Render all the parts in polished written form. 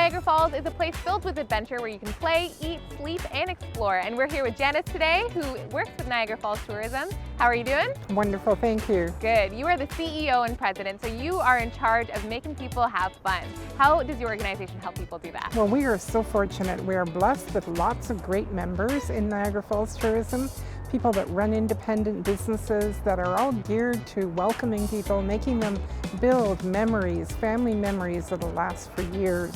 Niagara Falls is a place filled with adventure where you can play, eat, sleep, and explore. And we're here with Janice today, who works with Niagara Falls Tourism. How are you doing? Wonderful, thank you. Good. You are the CEO and president, so you are in charge of making people have fun. How does your organization help people do that? Well, we are so fortunate. We are blessed with lots of great members in Niagara Falls Tourism, people that run independent businesses that are all geared to welcoming people, making them build memories, family memories that'll last for years.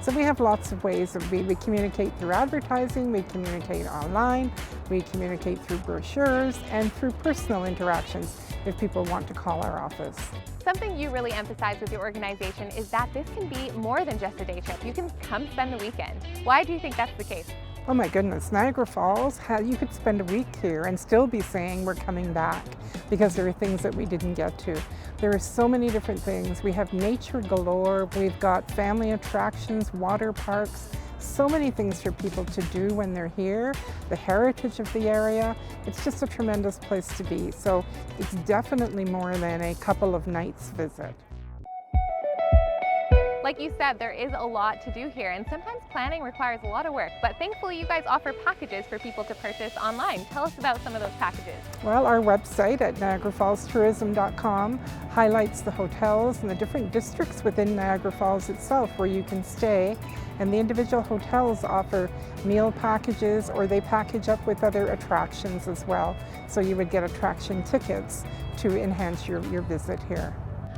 So we have lots of ways that we communicate through advertising, we communicate online, we communicate through brochures, and through personal interactions if people want to call our office. Something you really emphasize with your organization is that this can be more than just a day trip. You can come spend the weekend. Why do you think that's the case? Oh my goodness, Niagara Falls, you could spend a week here and still be saying we're coming back because there are things that we didn't get to. There are so many different things. We have nature galore, we've got family attractions, water parks, so many things for people to do when they're here, the heritage of the area. It's just a tremendous place to be. So it's definitely more than a couple of nights visit. Like you said, there is a lot to do here, and sometimes planning requires a lot of work, but thankfully you guys offer packages for people to purchase online. Tell us about some of those packages. Well, our website at niagarafallstourism.com highlights the hotels and the different districts within Niagara Falls itself where you can stay, and the individual hotels offer meal packages or they package up with other attractions as well. So you would get attraction tickets to enhance your visit here.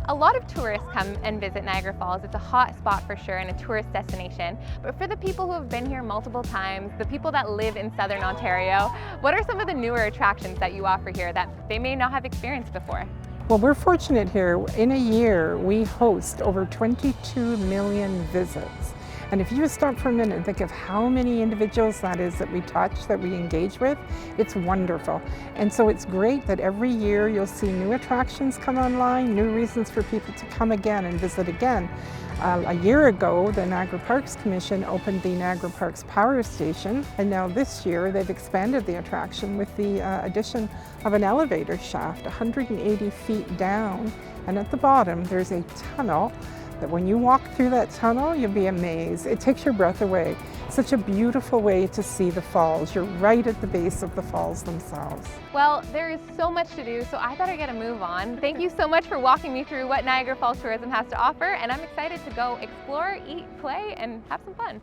A lot of tourists come and visit Niagara Falls. It's a hot spot for sure and a tourist destination. But for the people who have been here multiple times, the people that live in Southern Ontario, what are some of the newer attractions that you offer here that they may not have experienced before? Well, we're fortunate here. In a year, we host over 22 million visits. And if you just stop for a minute and think of how many individuals that is that we touch, that we engage with, it's wonderful. And so it's great that every year you'll see new attractions come online, new reasons for people to come again and visit again. A year ago, the Niagara Parks Commission opened the Niagara Parks Power Station, and now this year they've expanded the attraction with the addition of an elevator shaft 180 feet down, and at the bottom there's a tunnel that when you walk through that tunnel, you'll be amazed. It takes your breath away. Such a beautiful way to see the falls. You're right at the base of the falls themselves. Well, there is so much to do, so I better get a move on. Thank you so much for walking me through what Niagara Falls Tourism has to offer, and I'm excited to go explore, eat, play, and have some fun.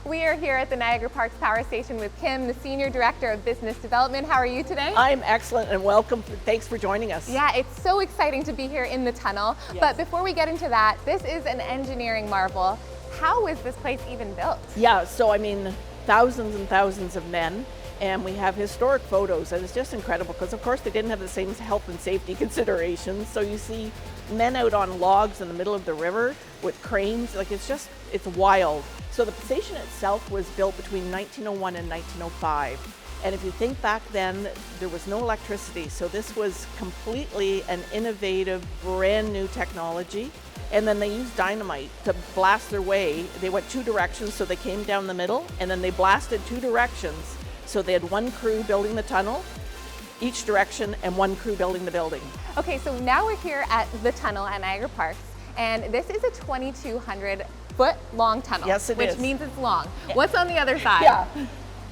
We are here at the Niagara Parks Power Station with Kim, the Senior Director of Business Development. How are you today? I'm excellent and welcome. Thanks for joining us. Yeah, it's so exciting to be here in the tunnel. Yes. But before we get into that, this is an engineering marvel. How was this place even built? Yeah, so I mean, thousands and thousands of men, and we have historic photos, and it's just incredible because of course they didn't have the same health and safety considerations. So you see men out on logs in the middle of the river with cranes, like it's wild. So the station itself was built between 1901 and 1905. And if you think back then, there was no electricity. So this was completely an innovative, brand new technology. And then they used dynamite to blast their way. They went two directions, so they came down the middle, and then they blasted two directions. So they had one crew building the tunnel, each direction, and one crew building the building. Okay, so now we're here at the tunnel at Niagara Parks, and this is a 2,200-foot long tunnel. Yes, it is. Which means it's long. What's on the other side? Yeah,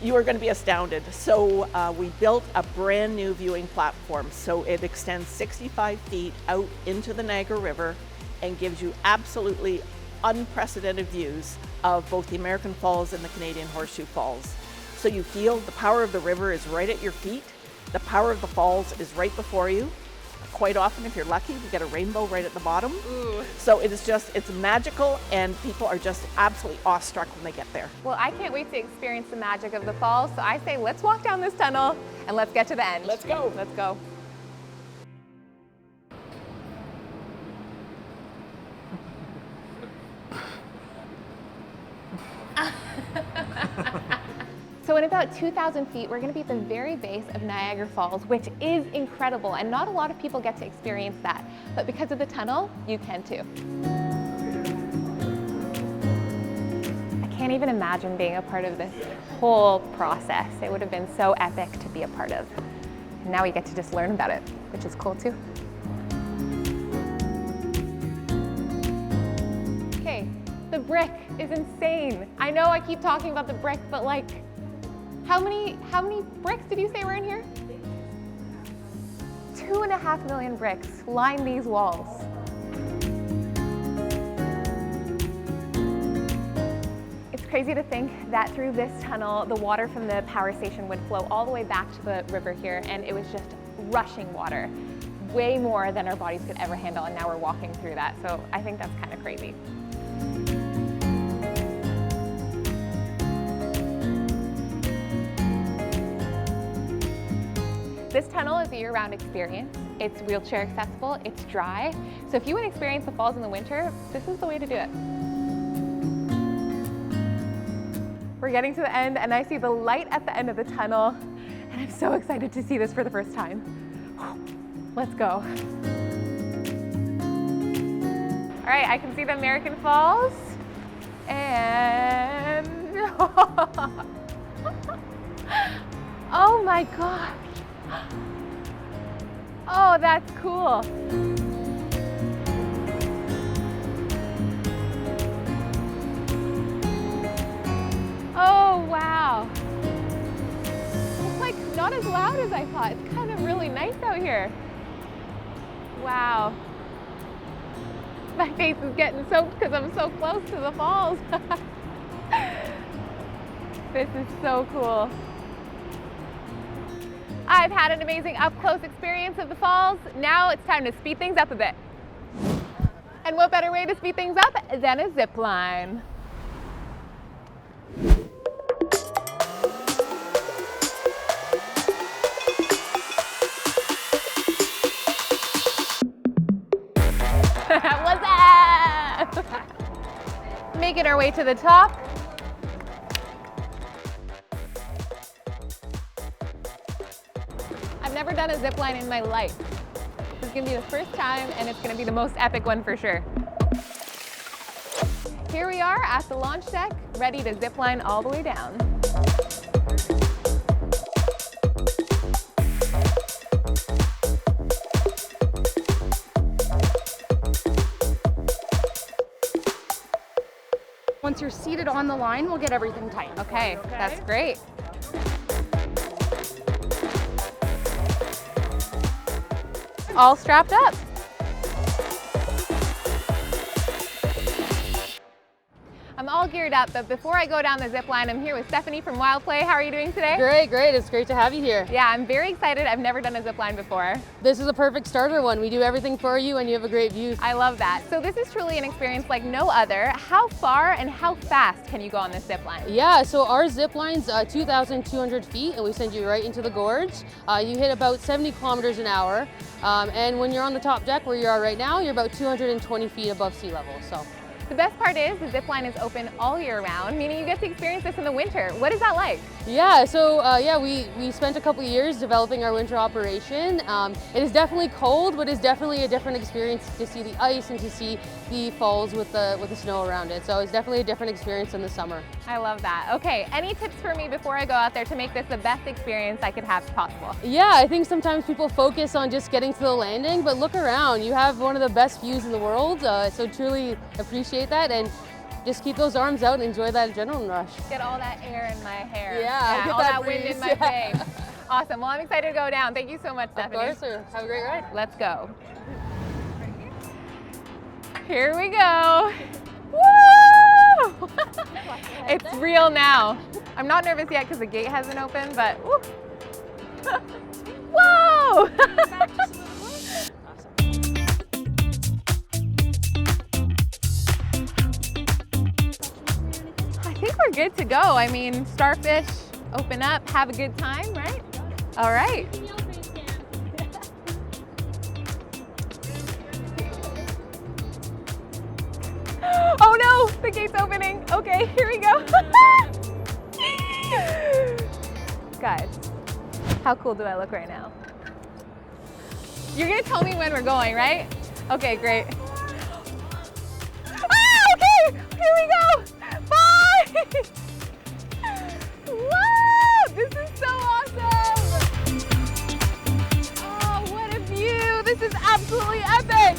you are going to be astounded. So we built a brand new viewing platform. So it extends 65 feet out into the Niagara River and gives you absolutely unprecedented views of both the American Falls and the Canadian Horseshoe Falls. So you feel the power of the river is right at your feet. The power of the falls is right before you. Quite often, if you're lucky, you get a rainbow right at the bottom. Ooh. So it's magical, and people are just absolutely awestruck when they get there. Well, I can't wait to experience the magic of the falls. So I say let's walk down this tunnel and let's get to the end. Let's go. Let's go. about 2,000 feet, we're gonna be at the very base of Niagara Falls, which is incredible, and not a lot of people get to experience that. But because of the tunnel, you can too. I can't even imagine being a part of this whole process. It would have been so epic to be a part of. And now we get to just learn about it, which is cool too. Okay, the brick is insane. I know I keep talking about the brick, but like, how many bricks did you say were in here? 2.5 million bricks line these walls. It's crazy to think that through this tunnel, the water from the power station would flow all the way back to the river here, and it was just rushing water, way more than our bodies could ever handle, and now we're walking through that. So I think that's kind of crazy. This tunnel is a year-round experience. It's wheelchair accessible, it's dry. So if you want to experience the falls in the winter, this is the way to do it. We're getting to the end and I see the light at the end of the tunnel and I'm so excited to see this for the first time. Let's go. All right, I can see the American Falls and oh my gosh. Oh, that's cool. Oh, wow. It's like not as loud as I thought. It's kind of really nice out here. Wow. My face is getting soaked because I'm so close to the falls. This is so cool. I've had an amazing up-close experience of the falls. Now it's time to speed things up a bit. And what better way to speed things up than a zip line? What's up? Making our way to the top. I've never done a zip line in my life. This is gonna be the first time and it's gonna be the most epic one for sure. Here we are at the launch deck, ready to zip line all the way down. Once you're seated on the line, we'll get everything tight. Okay, that's great. All strapped up. I'm all geared up, but before I go down the zip line, I'm here with Stephanie from Wild Play. How are you doing today? Great, great. It's great to have you here. Yeah, I'm very excited. I've never done a zip line before. This is a perfect starter one. We do everything for you and you have a great view. I love that. So this is truly an experience like no other. How far and how fast can you go on this zip line? Yeah, so our zip line's 2,200 feet and we send you right into the gorge. You hit about 70 kilometers an hour. And when you're on the top deck where you are right now, you're about 220 feet above sea level. So. The best part is the zip line is open all year round, meaning you get to experience this in the winter. What is that like? Yeah, so we spent a couple of years developing our winter operation. It is definitely cold, but it's definitely a different experience to see the ice and to see the falls with the snow around it. So it's definitely a different experience in the summer. I love that. Okay, any tips for me before I go out there to make this the best experience I could have possible? Yeah, I think sometimes people focus on just getting to the landing, but look around. You have one of the best views in the world, so truly appreciate that and just keep those arms out and enjoy that adrenaline rush. Get all that air in my hair. Yeah, get all that that wind in my face. Awesome. Well, I'm excited to go down. Thank you so much, Stephanie. Of course, have a great ride. Let's go. Here we go. Woo! It's real now. I'm not nervous yet because the gate hasn't opened, but woo. Whoa! I think we're good to go. I mean, starfish, open up, have a good time, right? All right. Oh no, the gate's opening. Okay, here we go. How cool do I look right now? You're gonna tell me when we're going, right? Okay, great. Ah, okay, here we go. Bye. Whoa, this is so awesome. Oh, what a view. This is absolutely epic.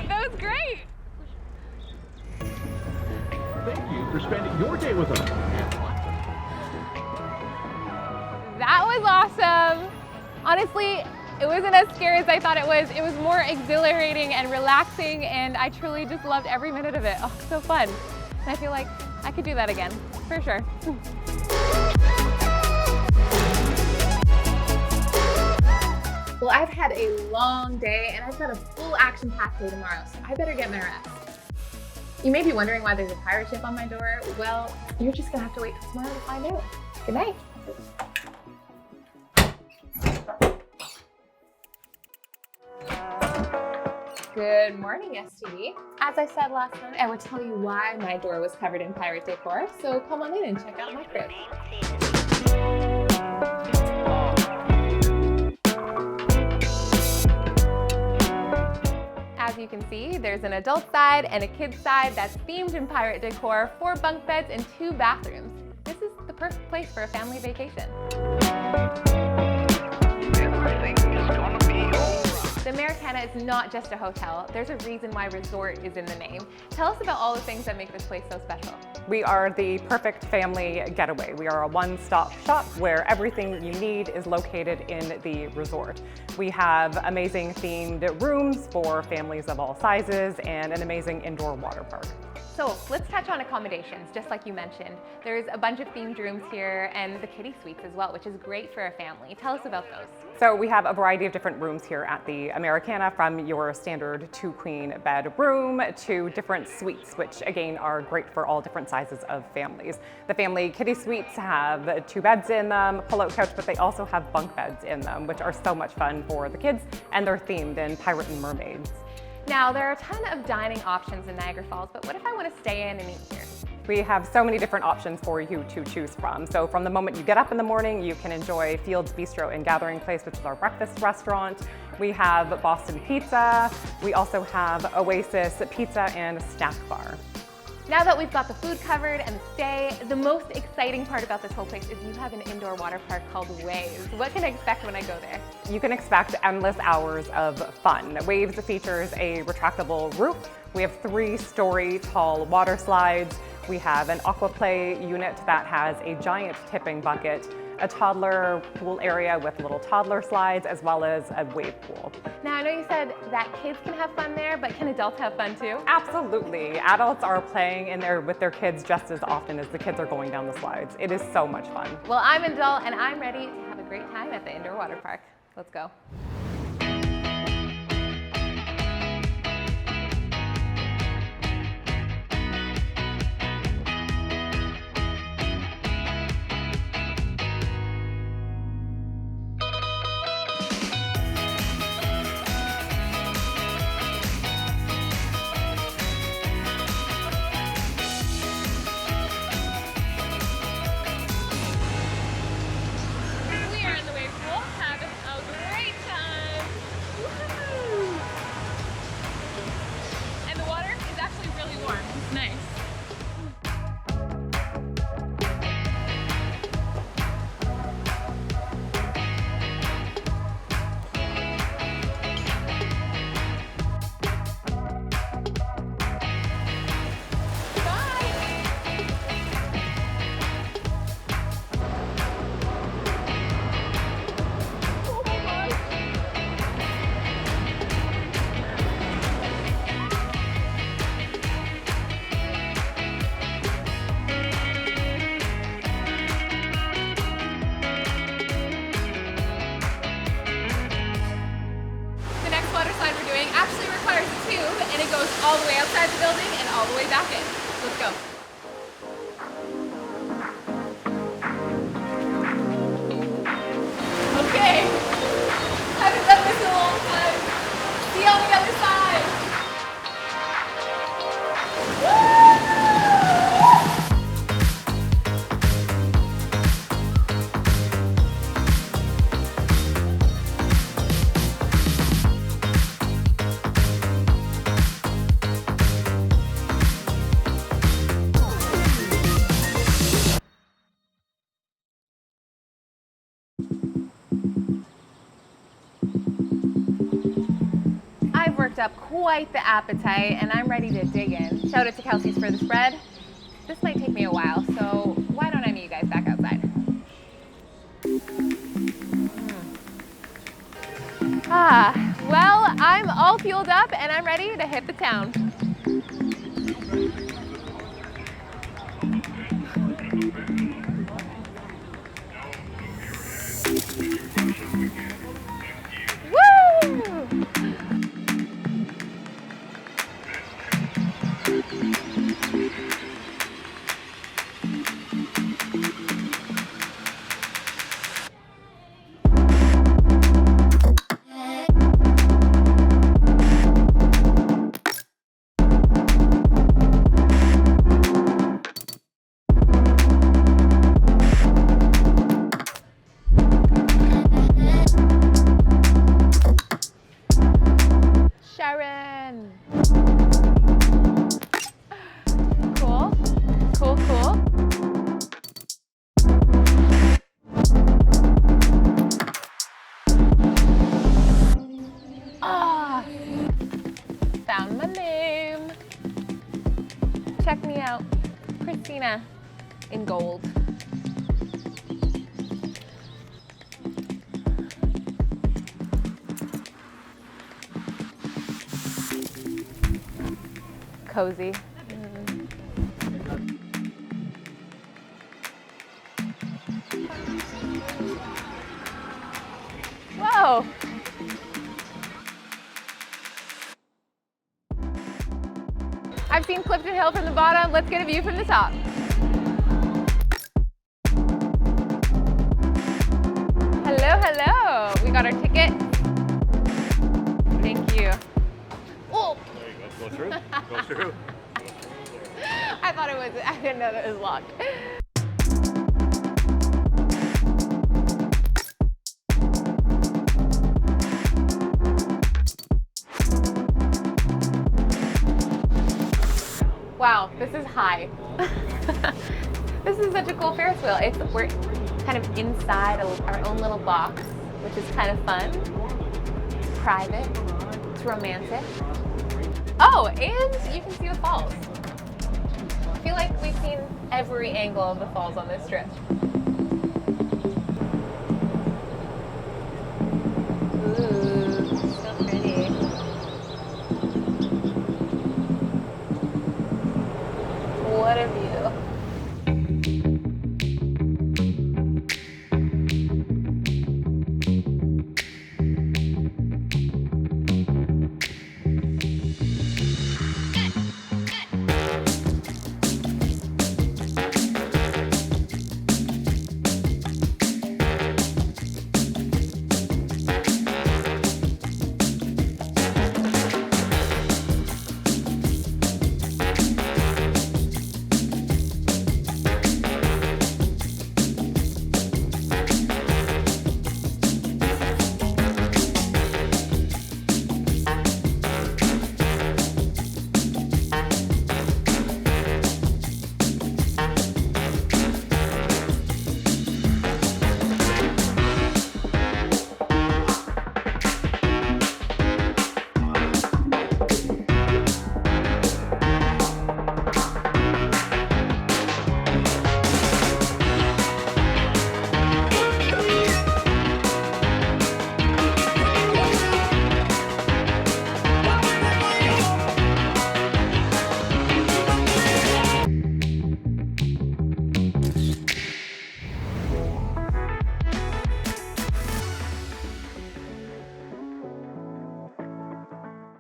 That was great. Thank you for spending your day with us. That was awesome. Honestly, it wasn't as scary as I thought it was. It was more exhilarating and relaxing, and I truly just loved every minute of it. Oh, so fun. And I feel like I could do that again, for sure. Well, I've had a long day and I've got a full action-packed day tomorrow, so I better get my rest. You may be wondering why there's a pirate ship on my door. Well, you're just gonna have to wait till tomorrow to find out. Good night. Good morning, STV. As I said last night, I would tell you why my door was covered in pirate decor, so come on in and check out my crib. As you can see, there's an adult side and a kid's side that's themed in pirate decor, 4 bunk beds and 2 bathrooms. This is the perfect place for a family vacation. The Americana is not just a hotel. There's a reason why resort is in the name. Tell us about all the things that make this place so special. We are the perfect family getaway. We are a one-stop shop where everything you need is located in the resort. We have amazing themed rooms for families of all sizes and an amazing indoor water park. So let's touch on accommodations, just like you mentioned. There's a bunch of themed rooms here and the kiddie suites as well, which is great for a family. Tell us about those. So we have a variety of different rooms here at the Americana, from your standard 2-queen bed room to different suites, which again are great for all different sizes of families. The family kiddie suites have 2 beds in them, pull-out couch, but they also have bunk beds in them, which are so much fun for the kids, and they're themed in pirate and mermaids. Now, there are a ton of dining options in Niagara Falls, but what if I want to stay in and eat here? We have so many different options for you to choose from. So from the moment you get up in the morning, you can enjoy Fields Bistro and Gathering Place, which is our breakfast restaurant. We have Boston Pizza. We also have Oasis Pizza and Snack Bar. Now that we've got the food covered and the stay, the most exciting part about this whole place is you have an indoor water park called Waves. What can I expect when I go there? You can expect endless hours of fun. Waves features a retractable roof. We have 3-story tall water slides. We have an aquaplay unit that has a giant tipping bucket, a toddler pool area with little toddler slides, as well as a wave pool. Now, I know you said that kids can have fun there, but can adults have fun too? Absolutely. Adults are playing in there with their kids just as often as the kids are going down the slides. It is so much fun. Well, I'm an adult and I'm ready to have a great time at the indoor water park. Let's go. We are in the wave pool, having a great time. all the way outside the building and all the way back in. Let's go. Okay, haven't done this in a long time. See you on the other side. I've worked up quite the appetite and I'm ready to dig in. Shout out to Kelsey's for the spread. This might take me a while, so why don't I meet you guys back outside? Well, I'm all fueled up and I'm ready to hit the town. Woo! Sharon. Cool, cool, cool. Ah, found my name. Check me out, Christina in gold. Cozy. Whoa. I've seen Clifton Hill from the bottom. Let's get a view from the top. Hello, hello. We got our ticket. Thank you. Oh. Go through. Go through. I thought it was, I didn't know that it was locked. Wow, this is high. This is such a cool Ferris wheel. We're kind of inside our own little box, which is kind of fun. It's private, it's romantic. Oh, and you can see the falls. I feel like we've seen every angle of the falls on this trip.